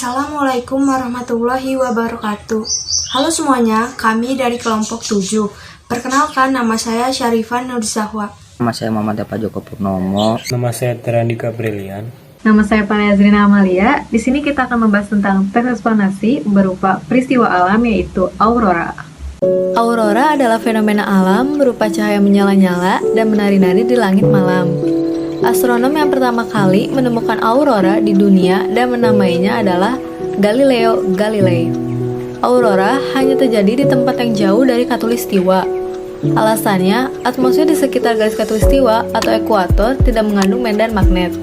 Assalamualaikum warahmatullahi wabarakatuh. Halo semuanya, kami dari kelompok 7. Perkenalkan, nama saya Syarifan Nurzahwa. Nama saya Muhammad Eva Joko Purnomo. Nama saya Terandika Brilian. Nama saya Paliazrina Amalia. Di sini kita akan membahas tentang terekspansi berupa peristiwa alam, yaitu aurora. Aurora adalah fenomena alam berupa cahaya menyala-nyala dan menari-nari di langit malam. Astronom yang pertama kali menemukan aurora di dunia dan menamainya adalah Galileo Galilei. Aurora hanya terjadi di tempat yang jauh dari khatulistiwa. Alasannya, atmosfer di sekitar garis khatulistiwa atau ekuator tidak mengandung medan magnet.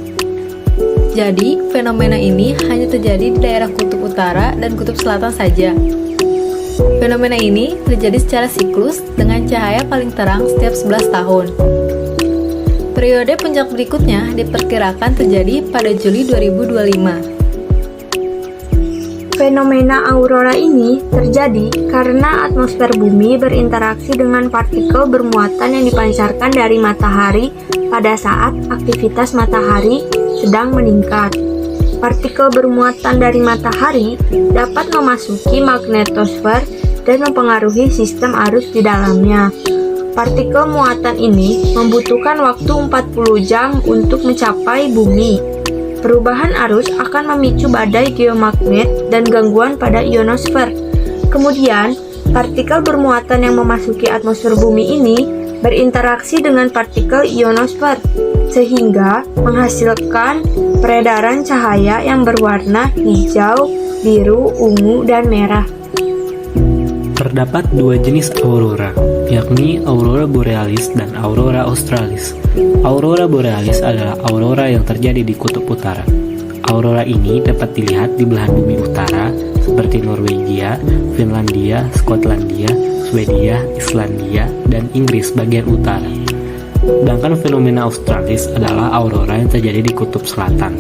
Jadi, fenomena ini hanya terjadi di daerah kutub utara dan kutub selatan saja. Fenomena ini terjadi secara siklus dengan cahaya paling terang setiap 11 tahun. Periode puncak berikutnya diperkirakan terjadi pada Juli 2025. Fenomena aurora ini terjadi karena atmosfer bumi berinteraksi dengan partikel bermuatan yang dipancarkan dari matahari pada saat aktivitas matahari sedang meningkat. Partikel bermuatan dari matahari dapat memasuki magnetosfer dan mempengaruhi sistem arus di dalamnya. Partikel muatan ini membutuhkan waktu 40 jam untuk mencapai bumi. Perubahan arus akan memicu badai geomagnet dan gangguan pada ionosfer. Kemudian, partikel bermuatan yang memasuki atmosfer bumi ini berinteraksi dengan partikel ionosfer, sehingga menghasilkan peredaran cahaya yang berwarna hijau, biru, ungu, dan merah. Terdapat dua jenis aurora, yakni aurora borealis dan aurora australis. Aurora borealis adalah aurora yang terjadi di kutub utara. Aurora ini dapat dilihat di belahan bumi utara seperti Norwegia, Finlandia, Skotlandia, Swedia, Islandia, dan Inggris bagian utara. Sedangkan fenomena australis adalah aurora yang terjadi di kutub selatan.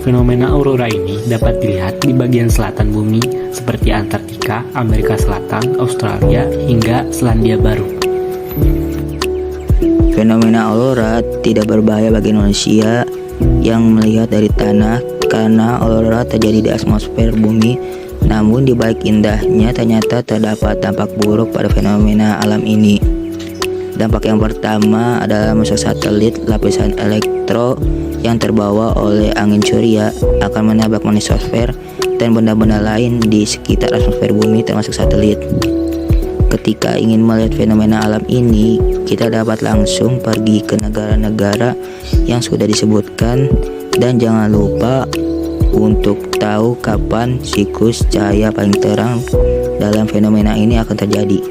Fenomena aurora ini dapat dilihat di bagian selatan bumi seperti Antartika, Amerika Selatan, Australia, hingga Selandia Baru. Fenomena aurora tidak berbahaya bagi manusia yang melihat dari tanah karena aurora terjadi di atmosfer bumi. Namun di balik indahnya ternyata terdapat dampak buruk pada fenomena alam ini. Dampak yang pertama adalah merusak satelit. Lapisan elektro yang terbawa oleh angin surya akan menabrak magnetosfer dan benda-benda lain di sekitar atmosfer bumi termasuk satelit. Ketika ingin melihat fenomena alam ini, kita dapat langsung pergi ke negara-negara yang sudah disebutkan dan jangan lupa untuk tahu kapan siklus cahaya paling terang dalam fenomena ini akan terjadi.